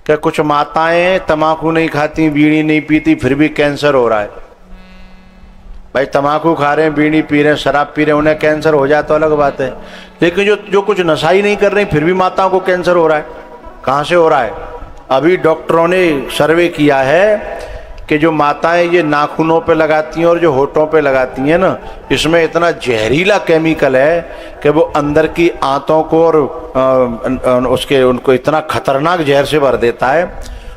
कि कुछ माताएं तम्बाकू नहीं खाती, बीड़ी नहीं पीती, फिर भी कैंसर हो रहा है। भाई तम्बाकू खा रहे हैं, बीड़ी पी रहे हैं, शराब पी रहे हैं, उन्हें कैंसर हो जाए तो अलग बात है, लेकिन जो कुछ नशा ही नहीं कर रही फिर भी माताओं को कैंसर हो रहा है। कहाँ से हो रहा है? अभी डॉक्टरों ने सर्वे किया है कि जो माताएं ये नाखूनों पे लगाती हैं और जो होठों पे लगाती हैं ना, इसमें इतना जहरीला केमिकल है कि वो अंदर की आंतों को और उनको इतना खतरनाक जहर से भर देता है।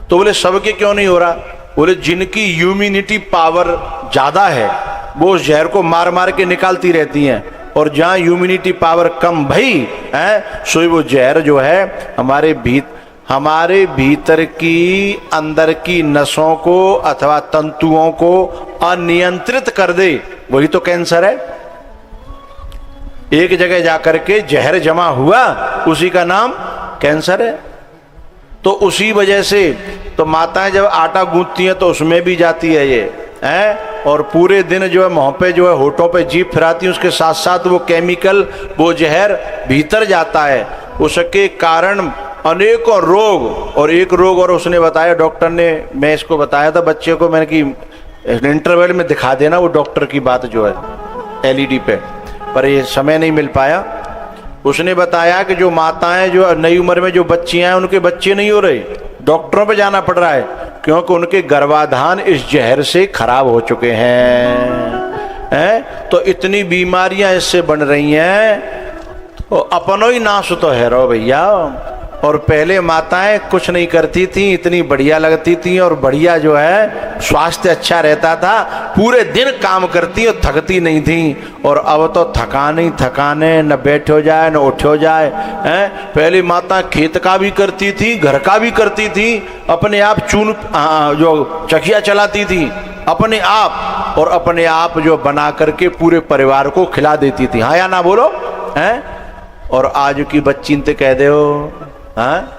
तो बोले सबके क्यों नहीं हो रहा? बोले जिनकी इम्यूनिटी पावर ज़्यादा है वो उस जहर को मार मार के निकालती रहती हैं, और जहाँ इम्यूनिटी पावर कम भई है सो वो जहर जो है हमारे भीतर की अंदर की नसों को अथवा तंतुओं को अनियंत्रित कर दे, वही तो कैंसर है। एक जगह जाकर के जहर जमा हुआ, उसी का नाम कैंसर है। तो उसी वजह से तो माताएं जब आटा गूंथती हैं तो उसमें भी जाती है ये है, और पूरे दिन जो है मुंह पे जो है होठों पे जीभ फिराती है, उसके साथ साथ वो केमिकल वो जहर भीतर जाता है। उसके कारण अनेकों रोग, और एक रोग और उसने बताया डॉक्टर ने, मैं इसको बताया था बच्चे को, मैंने कि इंटरवल में दिखा देना वो डॉक्टर की बात जो है एलईडी पे, पर ये समय नहीं मिल पाया। उसने बताया कि जो माताएं जो नई उम्र में जो बच्चियां हैं उनके बच्चे नहीं हो रहे, डॉक्टरों पे जाना पड़ रहा है, क्योंकि उनके गर्भाधान इस जहर से खराब हो चुके हैं। तो इतनी बीमारियां इससे बन रही हैं, तो अपनो ही नाश तो है रो भैया। और पहले माताएं कुछ नहीं करती थी, इतनी बढ़िया लगती थी, और बढ़िया जो है स्वास्थ्य अच्छा रहता था, पूरे दिन काम करती और थकती नहीं थी। और अब तो थकाने न बैठो जाए न उठो जाए हैं। पहले माता खेत का भी करती थी, घर का भी करती थी, अपने आप जो चकिया चलाती थी अपने आप, और अपने आप जो बना करके पूरे परिवार को खिला देती थी। हाँ या ना बोलो हैं? और आज की बच्ची ते कह दे हाँ?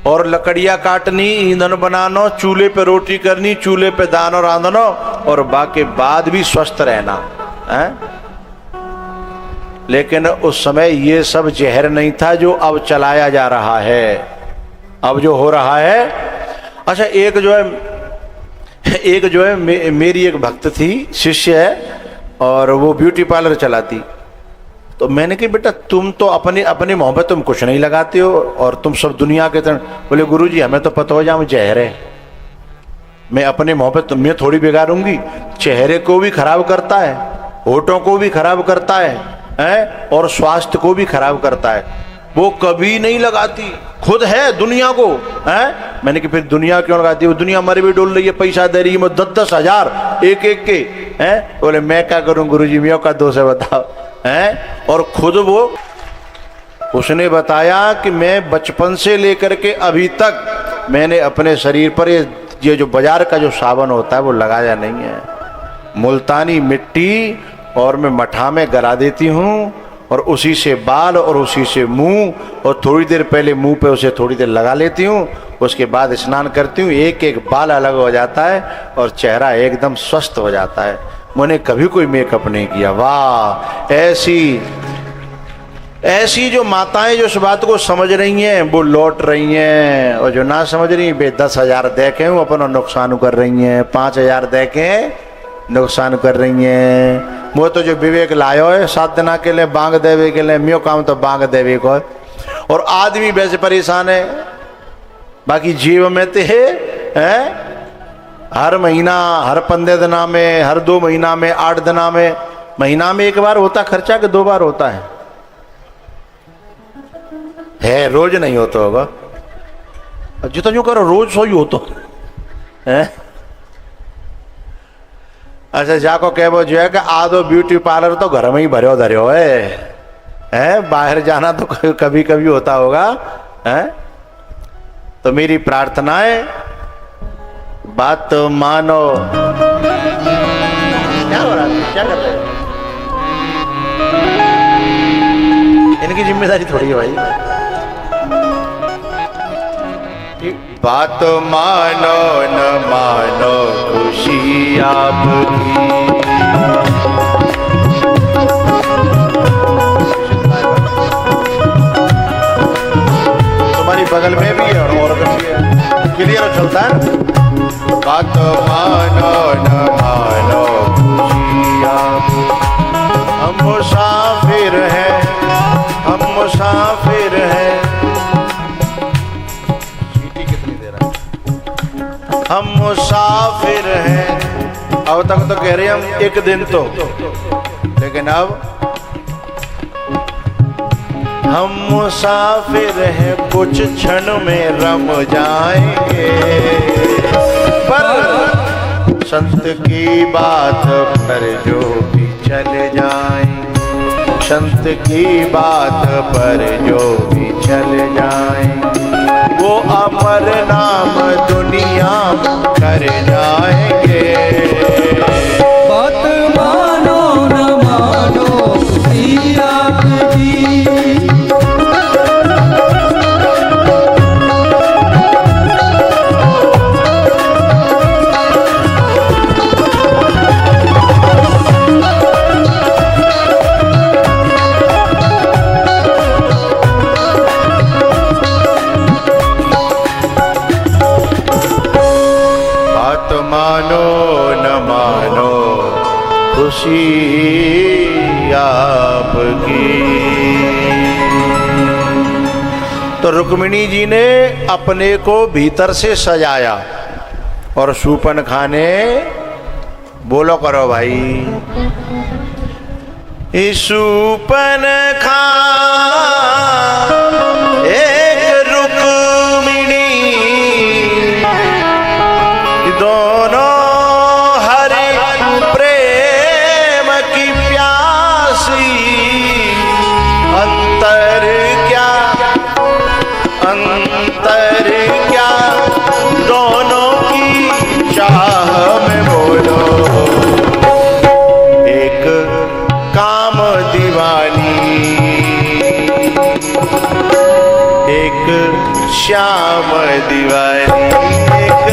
और लकड़ियां काटनी, ईंधन बनानो, चूल्हे पे रोटी करनी, चूल्हे पे दानो रांधनो, और बाकी बाद भी स्वस्थ रहना है। लेकिन उस समय ये सब जहर नहीं था जो अब चलाया जा रहा है, अब जो हो रहा है। अच्छा एक जो है मेरी एक भक्त थी, शिष्य है, और वो ब्यूटी पार्लर चलाती। तो मैंने कहा बेटा तुम तो अपने मुंह पे तुम कुछ नहीं लगाते हो, और तुम सब दुनिया के तरह। बोले गुरुजी हमें तो पता हो जाए जहर है, मैं अपने मुंह पे तुम्हें थोड़ी बिगाड़ूंगी। चेहरे को भी खराब करता है, होठों को भी खराब करता है, और स्वास्थ्य को भी खराब करता है। वो कभी नहीं लगाती, खुद है दुनिया को है। मैंने कि फिर दुनिया क्यों लगाती है? वो दुनिया मरे भी डोल रही है, पैसा दे रही है, 10-10 हजार एक के हैं। बोले मैं क्या करूं गुरुजी, मैं का दोष है बताओ हैं। और खुद उसने बताया कि मैं बचपन से लेकर के अभी तक मैंने अपने शरीर पर ये जो बाजार का जो साबुन होता है वो लगाया नहीं है। मुल्तानी मिट्टी और मैं मठा में गला देती हूँ, और उसी से बाल और उसी से मुंह, और थोड़ी देर पहले मुंह पे उसे थोड़ी देर लगा लेती हूँ, उसके बाद स्नान करती हूँ, एक एक बाल अलग हो जाता है और चेहरा एकदम स्वस्थ हो जाता है। मैंने कभी कोई मेकअप नहीं किया। वाह, ऐसी जो माताएं जो इस बात को समझ रही हैं वो लौट रही हैं, और जो ना समझ रही वे 10,000 दे के अपना नुकसान कर रही हैं, 5,000 दे के नुकसान कर रही हैं। वो तो जो विवेक लायो है 7 दिन के लिए बांग देवे के लिए, म्यो काम तो बांग देवे को, और आदमी वैसे परेशान है। बाकी जीव में तो है हर महीना, हर 15 दिना में, हर 2 महीना में, 8 दिना में, महीना में 1 बार होता खर्चा कि 2 बार होता है? रोज नहीं होता होगा। जितना जो करो रोज सो ही होता है। अच्छा जाको कहो जो है कि आधो ब्यूटी पार्लर तो घर में ही भरो धरो है, बाहर जाना तो कभी कभी होता होगा है। तो मेरी प्रार्थना है बात तो मानो। क्या हो रहा है, क्या कर रहे हैं? इनकी जिम्मेदारी थोड़ी है भाई। बात मानो न मानो खुशी आपकी, तुम्हारी बगल में भी है और भी है, क्लियर चलता है। बात मानो न मानो खुशियाँ, हम मुसाफिर हैं, हम मुसाफिर हैं। सीटी कितनी दे रहा है? हम मुसाफिर हैं। अब तक तो कह रहे हैं हम एक दिन तो, लेकिन अब हम मुसाफिर हैं, कुछ क्षण में रम जाएंगे। पर संत की बात पर जो भी चले जाएं, संत की बात पर जो भी चले जाएं, वो अमर नाम दुनिया कर जाएंगे। बात मानो न मानो खुशी आपकी, मानो न मानो खुशी आपकी। तो रुक्मिणी जी ने अपने को भीतर से सजाया और शूर्पणखा ने, बोलो करो भाई, शूर्पणखा एक रुक्मिणी, दोनों हरि प्रेम की प्यासी, अंतर क्या दोनों की चाह में बोलो। एक काम दीवानी, एक श्याम दीवानी, एक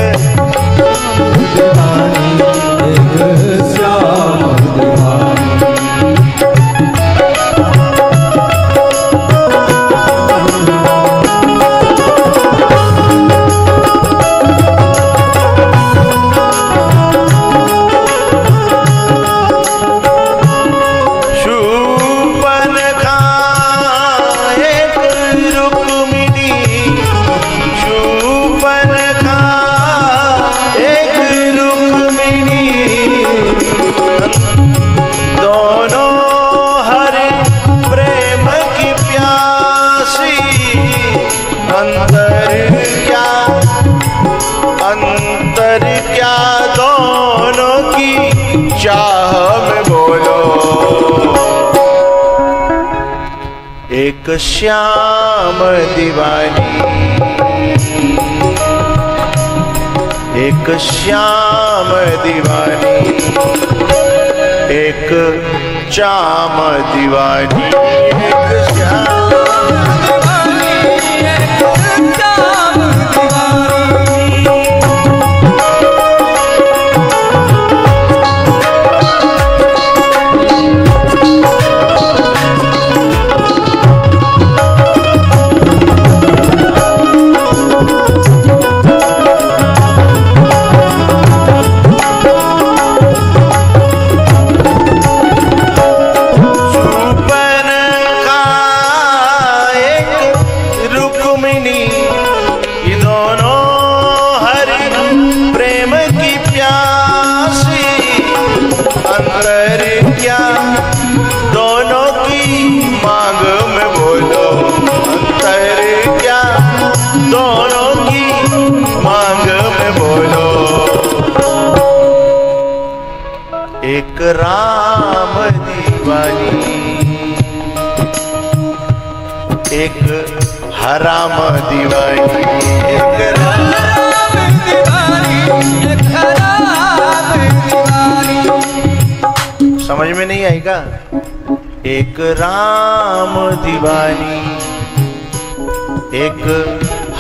एक श्याम दीवानी, एक श्याम दीवानी, एक चाम दीवानी, एक श्याम दीवानी, एक चाम एक राम दीवानी, एक हराम दीवानी, एक राम दीवानी, एक हराम दीवानी। समझ में नहीं आएगा? एक राम दीवानी, एक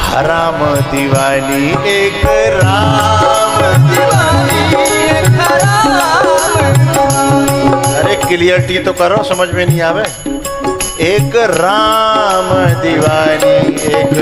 हराम दीवानी, एक राम दीवानी, एक हराम दीवानी। अरे क्लियरिटी तो करो, समझ में नहीं आवे। एक राम दीवानी, एक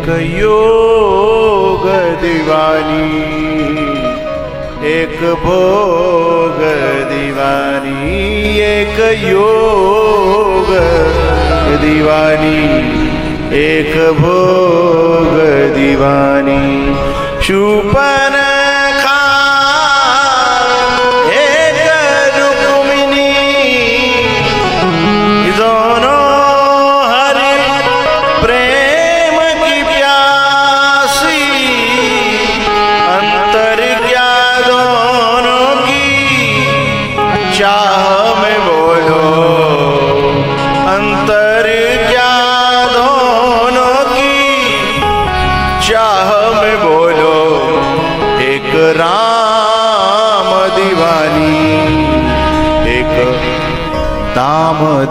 एक योग दीवानी, एक भोग दीवानी, एक योग दीवानी, एक भोग दीवानी। शूपन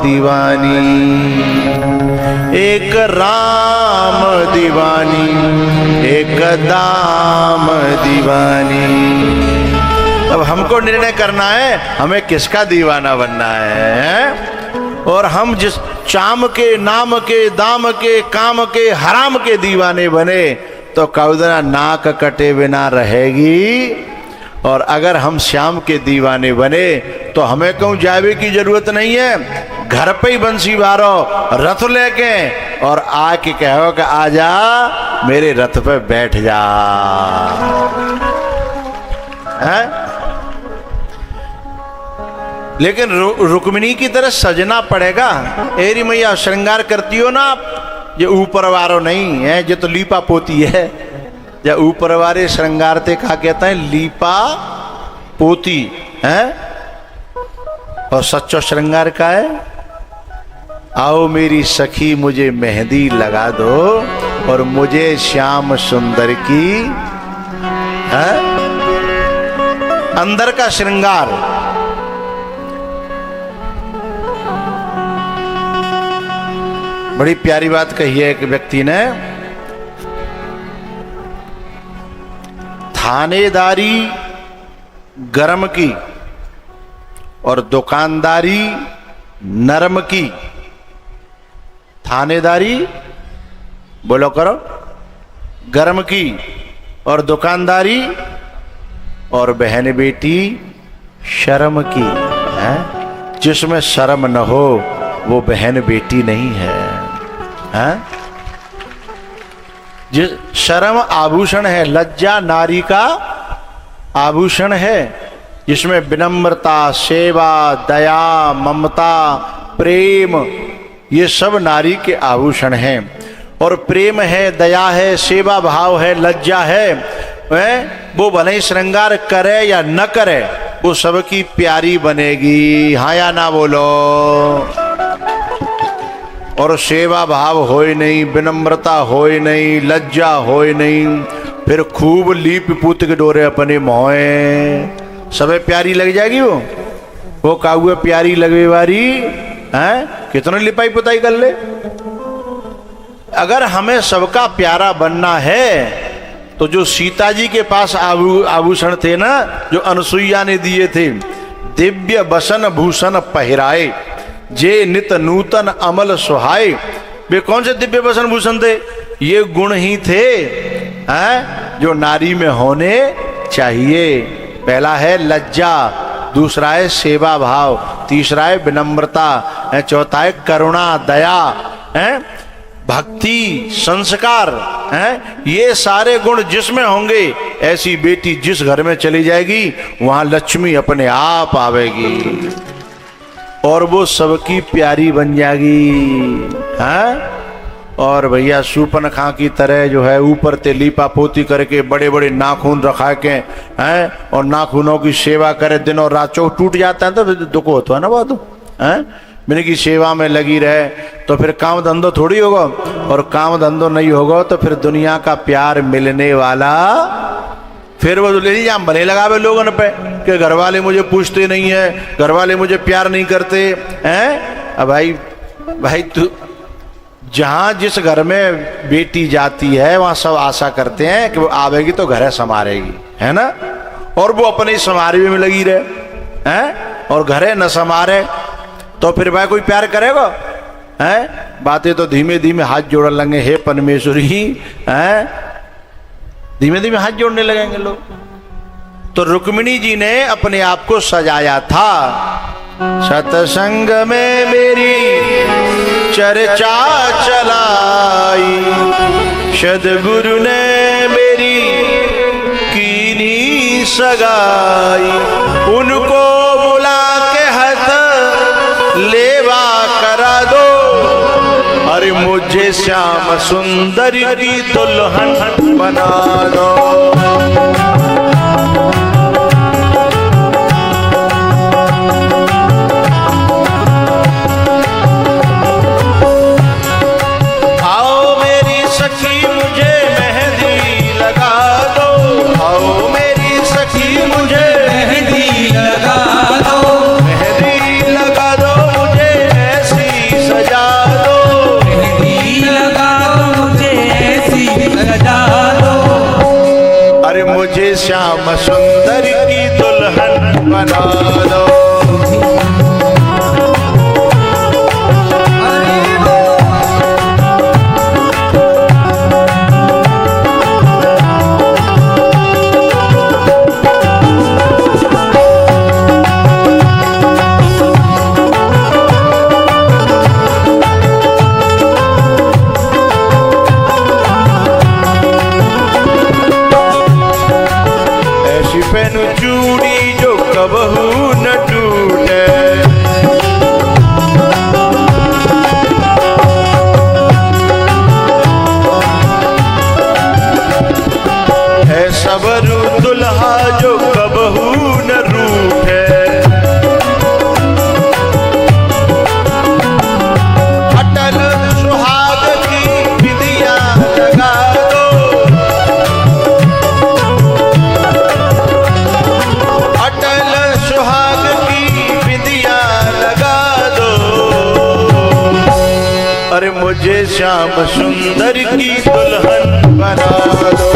दीवानी, एक राम दीवानी, एक दाम दीवानी। अब हमको निर्णय करना है हमें किसका दीवाना बनना है। और हम जिस चाम के, नाम के, दाम के, काम के, हराम के दीवाने बने तो कौदना नाक कटे बिना रहेगी। और अगर हम श्याम के दीवाने बने तो हमें कहूँ जावे की जरूरत नहीं है, घर पे ही बंसी बारो रथ लेके और आके कहो कि आजा मेरे रथ पे बैठ जा। है? लेकिन रुक्मिणी की तरह सजना पड़ेगा। एरी मैया श्रृंगार करती हो ना आप, ये ऊपर वारो नहीं है, ये तो लीपा पोती है। या ऊपर वाले श्रृंगारते का कहता है लीपा पोती है। और सच्चो श्रृंगार का है, आओ मेरी सखी मुझे मेहंदी लगा दो और मुझे श्याम सुंदर की है अंदर का श्रृंगार। बड़ी प्यारी बात कही है एक व्यक्ति ने, थानेदारी गरम की और दुकानदारी नरम की। थानेदारी बोलो करो गरम की और दुकानदारी और बहन बेटी शर्म की है। जिसमें शर्म न हो वो बहन बेटी नहीं है, है? जिस शर्म आभूषण है, लज्जा नारी का आभूषण है, जिसमें विनम्रता, सेवा, दया, ममता, प्रेम ये सब नारी के आभूषण हैं। और प्रेम है, दया है, सेवा भाव है, लज्जा है, वो भले श्रृंगार करे या न करे वो सबकी प्यारी बनेगी। हाँ या ना बोलो। और सेवा भाव होए नहीं, विनम्रता होए नहीं, लज्जा होए नहीं, फिर खूब लीप पूत के डोरे अपने मोए सबे प्यारी लग जाएगी। वो काहुए प्यारी लगे वारी हैं, कितने लिपाई पुताई कर ले। अगर हमें सबका प्यारा बनना है तो जो सीता जी के पास आभूषण थे ना, जो अनसुईया ने दिए थे, दिव्य बसन भूषण पहराए जे नित नूतन अमल सुहाए। वे कौन से दिव्य बसन भूषण थे? ये गुण ही थे हैं जो नारी में होने चाहिए। पहला है लज्जा, दूसरा है सेवा भाव, तीसरा है विनम्रता, चौथा है करुणा, दया, है भक्ति, संस्कार, हैं ये सारे गुण जिसमें होंगे ऐसी बेटी जिस घर में चली जाएगी वहां लक्ष्मी अपने आप आवेगी और वो सबकी प्यारी बन जाएगी। हैं और भैया सूपनखा की तरह जो है ऊपर ते लीपा पोती करके बड़े बड़े नाखून रखा के हैं और नाखूनों की सेवा करे, दिन और रात चौक टूट जाता है तो फिर दुख होता है ना बहुत। हैं मैंने की सेवा में लगी रहे तो फिर काम धंधो थोड़ी होगा, और काम धंधो नहीं होगा तो फिर दुनिया का प्यार मिलने वाला फिर वो ले जाम भले लगावे लोगों पे कि घर वाले मुझे पूछते नहीं है, घर वाले मुझे प्यार नहीं करते हैं। अब भाई तू जहाँ जिस घर में बेटी जाती है वहाँ सब आशा करते हैं कि वो आवेगी तो घर संवारेगी, है ना, और वो अपने संवारने में लगी रहे हैं और घरे न संवारे तो फिर भाई कोई प्यार करेगा? हैं? बातें तो धीमे धीमे हाथ जोड़ने लगे, हे परमेश्वरी हैं, धीमे धीमे हाथ जोड़ने लगेंगे लोग। तो रुक्मिणी जी ने अपने आप को सजाया था। सत्संग में मेरी चर्चा चलाई, सद्गुरु ने मेरी कीनी सगाई। उनको बुला के हाथ लेवा करा दो, अरे मुझे श्याम सुंदर की दुल्हन बना दो। श्याम सुंदर की दुल्हन बना दो। चूड़ी जो कबहू न टूटे, है सबरू दुल्हा जो कबहू न रूठे। अटल सुहाग की बिंदिया लगा दो, अटल सुहाग की बिंदिया लगा दो, अरे मुझे श्याम सुंदर की दुल्हन बना दो।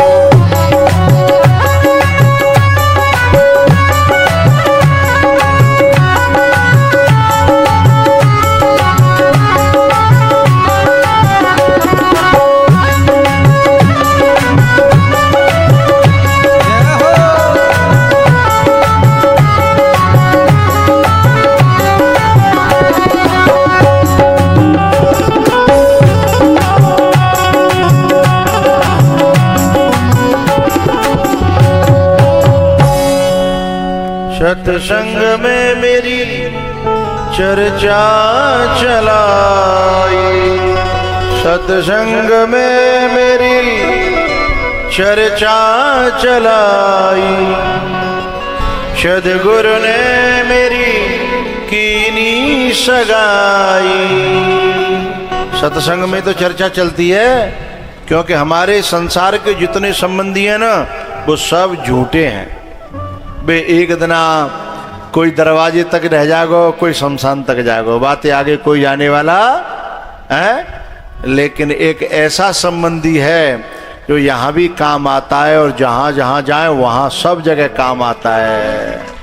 सत्संग में मेरी चर्चा चलाई, सत्संग में मेरी चर्चा चलाई, सद्गुरु ने मेरी कीनी सगाई। सत्संग में तो चर्चा चलती है, क्योंकि हमारे संसार के जितने संबंधी हैं ना, वो सब झूठे हैं। बे एक दिना कोई दरवाजे तक रह जागो, कोई शमशान तक जागो, बातें आगे कोई जाने वाला है। लेकिन एक ऐसा संबंधी है जो यहाँ भी काम आता है और जहाँ जहाँ जाए वहाँ सब जगह काम आता है।